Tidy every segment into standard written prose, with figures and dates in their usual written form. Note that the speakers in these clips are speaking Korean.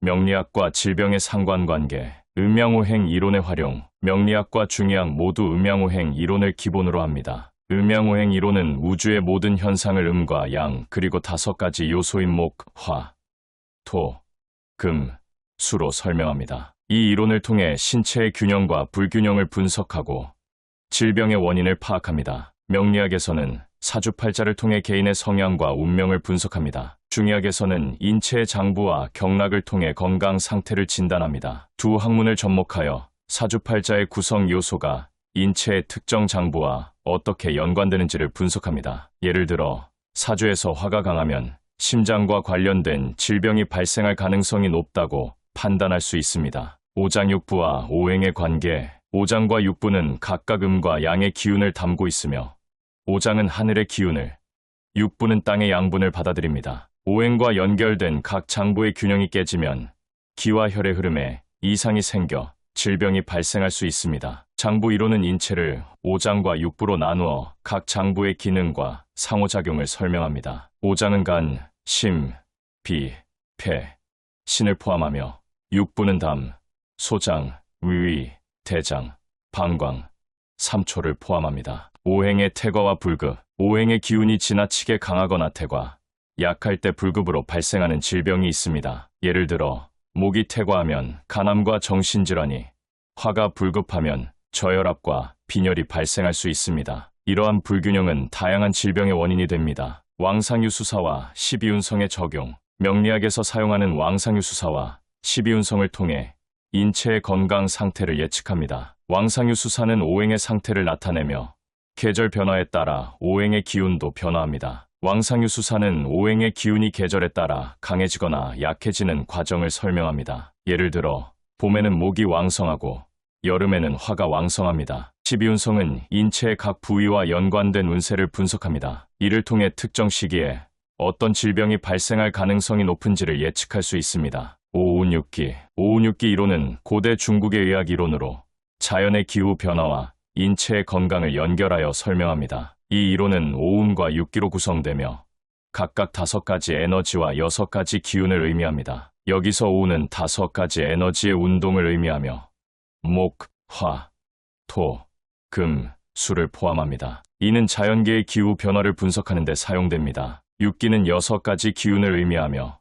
명리학과 질병의 상관관계, 음양오행 이론의 활용. 명리학과 중의학 모두 음양오행 이론을 기본으로 합니다. 음양오행 이론은 우주의 모든 현상을 음과 양, 그리고 5가지 요소인 목, 화, 토, 금, 수로 설명합니다. 이 이론을 통해 신체의 균형과 불균형을 분석하고 질병의 원인을 파악합니다. 명리학에서는 사주팔자를 통해 개인의 성향과 운명을 분석합니다. 중의학에서는 인체의 장부와 경락을 통해 건강 상태를 진단합니다. 두 학문을 접목하여 사주팔자의 구성 요소가 인체의 특정 장부와 어떻게 연관되는지를 분석합니다. 예를 들어 사주에서 화가 강하면 심장과 관련된 질병이 발생할 가능성이 높다고 판단할 수 있습니다. 오장육부와 오행의 관계. 오장과 육부는 각각 음과 양의 기운을 담고 있으며 오장은 하늘의 기운을, 육부는 땅의 양분을 받아들입니다. 오행과 연결된 각 장부의 균형이 깨지면 기와 혈의 흐름에 이상이 생겨 질병이 발생할 수 있습니다. 장부 이론은 인체를 오장과 육부로 나누어 각 장부의 기능과 상호작용을 설명합니다. 오장은 간, 심, 비, 폐, 신을 포함하며 육부는 담, 소장, 위위, 대장, 방광, 삼초를 포함합니다. 오행의 태과와 불급. 오행의 기운이 지나치게 강하거나 태과, 약할 때 불급으로 발생하는 질병이 있습니다. 예를 들어 목이 태과하면 간암과 정신질환이, 화가 불급하면 저혈압과 빈혈이 발생할 수 있습니다. 이러한 불균형은 다양한 질병의 원인이 됩니다. 왕상유수사와 12운성의 적용. 명리학에서 사용하는 왕상유수사와 12운성을 통해 인체의 건강 상태를 예측합니다. 왕상유수사는 오행의 상태를 나타내며 계절 변화에 따라 오행의 기운도 변화합니다. 왕상유수사는 오행의 기운이 계절에 따라 강해지거나 약해지는 과정을 설명합니다. 예를 들어 봄에는 목이 왕성하고 여름에는 화가 왕성합니다. 12운성은 인체의 각 부위와 연관된 운세를 분석합니다. 이를 통해 특정 시기에 어떤 질병이 발생할 가능성이 높은지를 예측할 수 있습니다. 오운육기. 오운육기 이론은 고대 중국의 의학 이론으로 자연의 기후 변화와 인체의 건강을 연결하여 설명합니다. 이 이론은 오운과 육기로 구성되며 각각 5가지 에너지와 6가지 기운을 의미합니다. 여기서 오운은 5가지 에너지의 운동을 의미하며 목, 화, 토, 금, 수를 포함합니다. 이는 자연계의 기후 변화를 분석하는 데 사용됩니다. 육기는 6가지 기운을 의미하며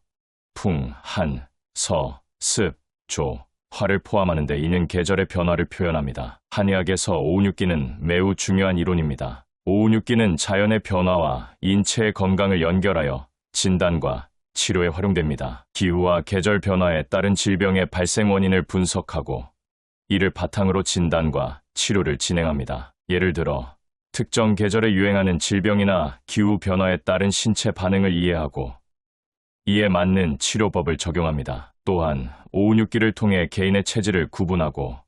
풍, 한, 서, 습, 조, 화를 포함하는데 이는 계절의 변화를 표현합니다. 한의학에서 오운육기는 매우 중요한 이론입니다. 오운육기는 자연의 변화와 인체의 건강을 연결하여 진단과 치료에 활용됩니다. 기후와 계절 변화에 따른 질병의 발생 원인을 분석하고 이를 바탕으로 진단과 치료를 진행합니다. 예를 들어 특정 계절에 유행하는 질병이나 기후 변화에 따른 신체 반응을 이해하고 이에 맞는 치료법을 적용합니다. 또한 오운육기를 통해 개인의 체질을 구분하고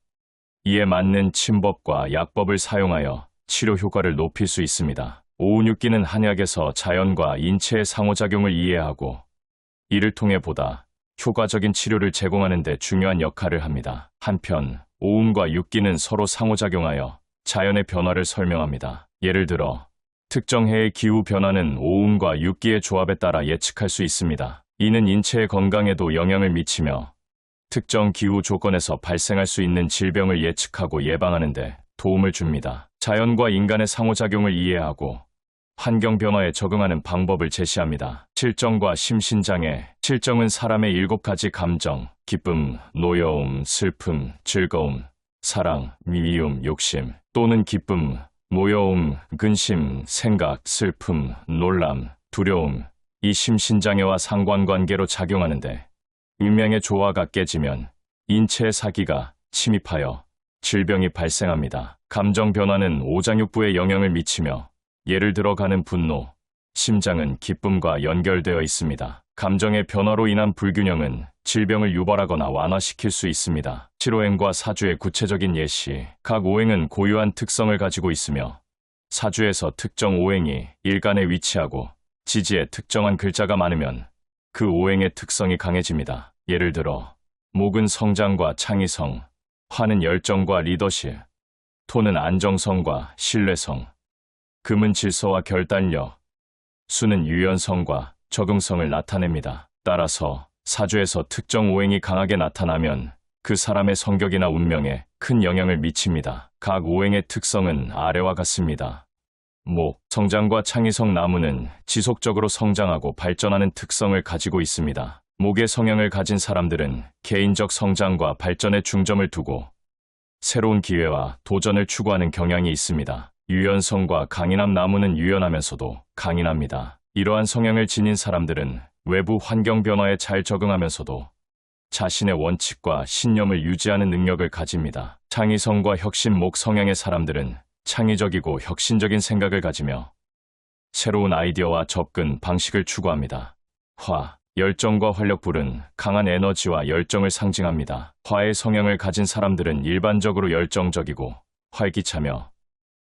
이에 맞는 침법과 약법을 사용하여 치료 효과를 높일 수 있습니다. 오운육기는 한의학에서 자연과 인체의 상호작용을 이해하고 이를 통해 보다 효과적인 치료를 제공하는 데 중요한 역할을 합니다. 한편 오운과 육기는 서로 상호작용하여 자연의 변화를 설명합니다. 예를 들어 특정 해의 기후 변화는 오운과 육기의 조합에 따라 예측할 수 있습니다. 이는 인체의 건강에도 영향을 미치며 특정 기후 조건에서 발생할 수 있는 질병을 예측하고 예방하는 데 도움을 줍니다. 자연과 인간의 상호작용을 이해하고 환경 변화에 적응하는 방법을 제시합니다. 칠정과 심신장애. 칠정은 사람의 7가지 감정, 기쁨, 노여움, 슬픔, 즐거움, 사랑, 미움, 욕심, 또는 기쁨, 노여움, 근심, 생각, 슬픔, 놀람, 두려움, 이 심신장애와 상관관계로 작용하는데 음양의 조화가 깨지면 인체의 사기가 침입하여 질병이 발생합니다. 감정 변화는 오장육부에 영향을 미치며 예를 들어 가는 분노, 심장은 기쁨과 연결되어 있습니다. 감정의 변화로 인한 불균형은 질병을 유발하거나 완화시킬 수 있습니다. 칠오행과 사주의 구체적인 예시. 각 오행은 고유한 특성을 가지고 있으며 사주에서 특정 오행이 일간에 위치하고 지지에 특정한 글자가 많으면 그 오행의 특성이 강해집니다. 예를 들어 목은 성장과 창의성, 화는 열정과 리더십, 토는 안정성과 신뢰성, 금은 질서와 결단력, 수는 유연성과 적응성을 나타냅니다. 따라서 사주에서 특정 오행이 강하게 나타나면 그 사람의 성격이나 운명에 큰 영향을 미칩니다. 각 오행의 특성은 아래와 같습니다. 목, 성장과 창의성 나무는 지속적으로 성장하고 발전하는 특성을 가지고 있습니다. 목의 성향을 가진 사람들은 개인적 성장과 발전에 중점을 두고 새로운 기회와 도전을 추구하는 경향이 있습니다. 유연성과 강인함 나무는 유연하면서도 강인합니다. 이러한 성향을 지닌 사람들은 외부 환경 변화에 잘 적응하면서도 자신의 원칙과 신념을 유지하는 능력을 가집니다. 창의성과 혁신 목 성향의 사람들은 창의적이고 혁신적인 생각을 가지며 새로운 아이디어와 접근 방식을 추구합니다. 화, 열정과 활력 불은 강한 에너지와 열정을 상징합니다. 화의 성향을 가진 사람들은 일반적으로 열정적이고 활기차며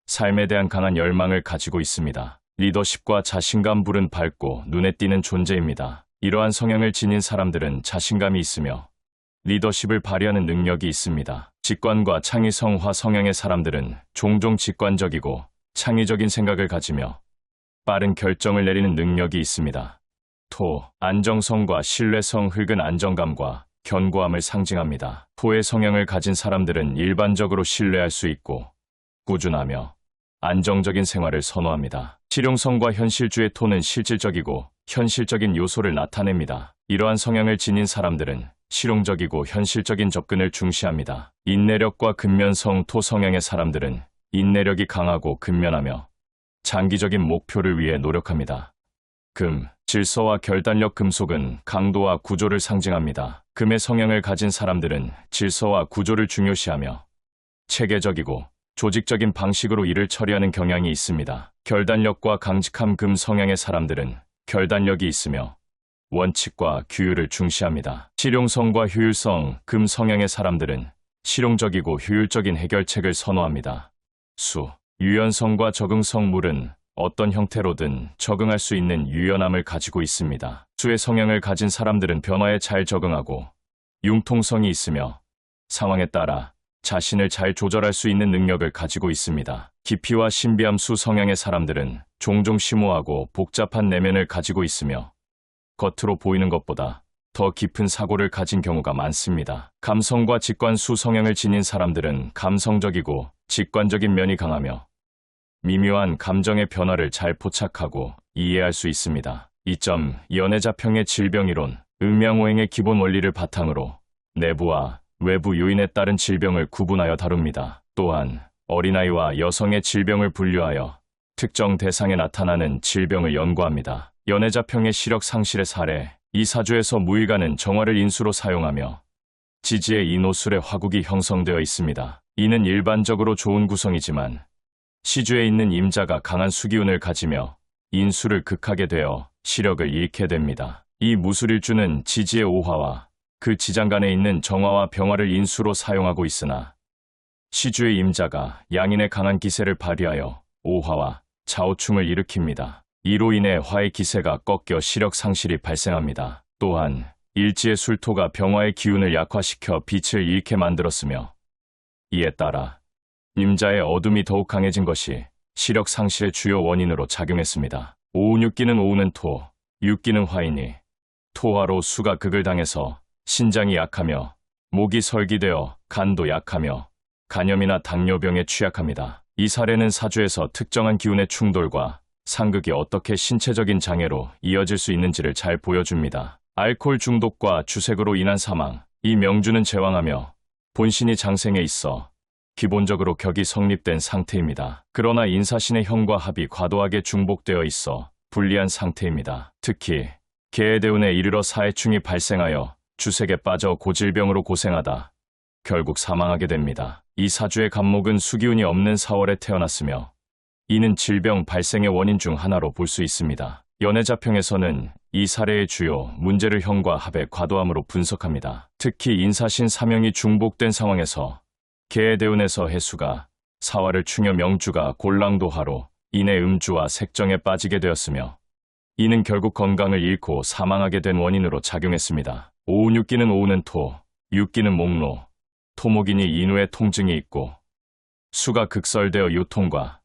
삶에 대한 강한 열망을 가지고 있습니다. 리더십과 자신감 불은 밝고 눈에 띄는 존재입니다. 이러한 성향을 지닌 사람들은 자신감이 있으며 리더십을 발휘하는 능력이 있습니다. 직관과 창의성 화 성향의 사람들은 종종 직관적이고 창의적인 생각을 가지며 빠른 결정을 내리는 능력이 있습니다. 토, 안정성과 신뢰성 흙은 안정감과 견고함을 상징합니다. 토의 성향을 가진 사람들은 일반적으로 신뢰할 수 있고 꾸준하며 안정적인 생활을 선호합니다. 실용성과 현실주의 토는 실질적이고 현실적인 요소를 나타냅니다. 이러한 성향을 지닌 사람들은 실용적이고 현실적인 접근을 중시합니다. 인내력과 근면성 토 성향의 사람들은 인내력이 강하고 근면하며 장기적인 목표를 위해 노력합니다. 금, 질서와 결단력 금속은 강도와 구조를 상징합니다. 금의 성향을 가진 사람들은 질서와 구조를 중요시하며 체계적이고 조직적인 방식으로 일을 처리하는 경향이 있습니다. 결단력과 강직함 금 성향의 사람들은 결단력이 있으며 원칙과 규율을 중시합니다. 실용성과 효율성 금 성향의 사람들은 실용적이고 효율적인 해결책을 선호합니다. 수, 유연성과 적응성 물은 어떤 형태로든 적응할 수 있는 유연함을 가지고 있습니다. 수의 성향을 가진 사람들은 변화에 잘 적응하고 융통성이 있으며 상황에 따라 자신을 잘 조절할 수 있는 능력을 가지고 있습니다. 깊이와 신비함 수 성향의 사람들은 종종 심오하고 복잡한 내면을 가지고 있으며 겉으로 보이는 것보다 더 깊은 사고를 가진 경우가 많습니다. 감성과 직관 수 성향을 지닌 사람들은 감성적이고 직관적인 면이 강하며 미묘한 감정의 변화를 잘 포착하고 이해할 수 있습니다. 이 점 연애자평의 질병이론 음양오행의 기본 원리를 바탕으로 내부와 외부 요인에 따른 질병을 구분하여 다룹니다. 또한 어린아이와 여성의 질병을 분류하여 특정 대상에 나타나는 질병을 연구합니다. 연애자평의 시력 상실의 사례 이 사주에서 무의가는 정화를 인수로 사용하며 지지에 이노술의 화국이 형성되어 있습니다. 이는 일반적으로 좋은 구성이지만 시주에 있는 임자가 강한 수기운을 가지며 인수를 극하게 되어 시력을 잃게 됩니다. 이 무술일주는 지지의 오화와 그 지장간에 있는 정화와 병화를 인수로 사용하고 있으나 시주의 임자가 양인의 강한 기세를 발휘하여 오화와 좌우충을 일으킵니다. 이로 인해 화의 기세가 꺾여 시력 상실이 발생합니다. 또한 일지의 술토가 병화의 기운을 약화시켜 빛을 잃게 만들었으며 이에 따라 임자의 어둠이 더욱 강해진 것이 시력 상실의 주요 원인으로 작용했습니다. 오운육기는 오우는 토, 육기는 화이니 토화로 수가 극을 당해서 신장이 약하며 목이 설기되어 간도 약하며 간염이나 당뇨병에 취약합니다. 이 사례는 사주에서 특정한 기운의 충돌과 상극이 어떻게 신체적인 장애로 이어질 수 있는지를 잘 보여줍니다. 알코올 중독과 주색으로 인한 사망 이 명주는 제왕하며 본신이 장생에 있어 기본적으로 격이 성립된 상태입니다. 그러나 인사신의 형과 합이 과도하게 중복되어 있어 불리한 상태입니다. 특히 개의 대운에 이르러 사해충이 발생하여 주색에 빠져 고질병으로 고생하다 결국 사망하게 됩니다. 이 사주의 간목은 수기운이 없는 4월에 태어났으며 이는 질병 발생의 원인 중 하나로 볼 수 있습니다. 연애자평에서는 이 사례의 주요 문제를 형과 합의 과도함으로 분석합니다. 특히 인사신 사명이 중복된 상황에서 개의 대운에서 해수가 사화를 충여 명주가 골랑도화로 인해 음주와 색정에 빠지게 되었으며 이는 결국 건강을 잃고 사망하게 된 원인으로 작용했습니다. 오운육기는 오우는 토, 육기는 목로, 토목이니 인후에 통증이 있고 수가 극설되어 요통과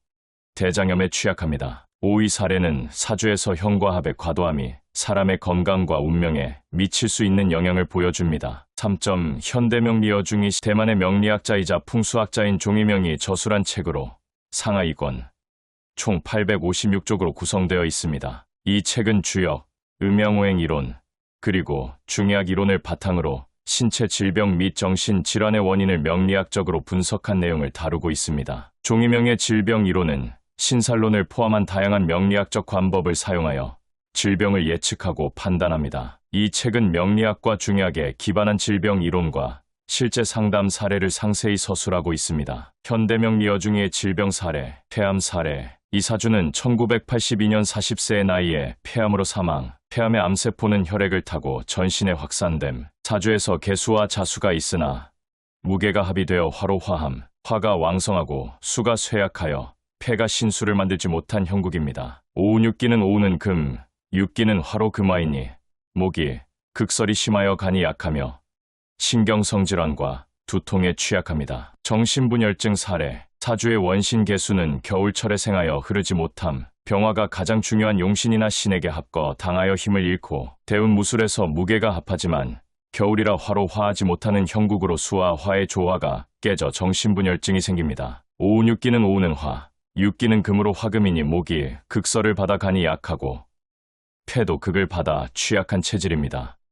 대장염에 취약합니다. 오이 사례는 사주에서 형과 합의 과도함이 사람의 건강과 운명에 미칠 수 있는 영향을 보여줍니다. 3점 현대명리여 중이 대만의 명리학자이자 풍수학자인 종이명이 저술한 책으로 상하 2권, 총 856쪽으로 구성되어 있습니다. 이 책은 주역, 음양오행 이론, 그리고 중의학 이론을 바탕으로 신체 질병 및 정신 질환의 원인을 명리학적으로 분석한 내용을 다루고 있습니다. 종이명의 질병 이론은 신살론을 포함한 다양한 명리학적 관법을 사용하여 질병을 예측하고 판단합니다. 이 책은 명리학과 중의학에 기반한 질병 이론과 실제 상담 사례를 상세히 서술하고 있습니다. 현대명리 여중의 질병 사례, 폐암 사례. 이 사주는 1982년 40세의 나이에 폐암으로 사망. 폐암의 암세포는 혈액을 타고 전신에 확산됨. 사주에서 개수와 자수가 있으나 무게가 합의되어 화로 화함. 화가 왕성하고 수가 쇠약하여 폐가 신수를 만들지 못한 형국입니다. 오운육기는 오운은 금, 육기는 화로 금화이니 목이 극설이 심하여 간이 약하며 신경성 질환과 두통에 취약합니다. 정신분열증 사례, 사주의 원신 개수는 겨울철에 생하여 흐르지 못함. 병화가 가장 중요한 용신이나 신에게 합거 당하여 힘을 잃고 대운 무술에서 무게가 합하지만 겨울이라 화로 화하지 못하는 형국으로 수와 화의 조화가 깨져 정신분열증이 생깁니다. 오운육기는 오운은 화, 육기는 금으로 화금이니 목이 극설을 받아 간이 약하고 폐도 극을 받아 취약한 체질입니다.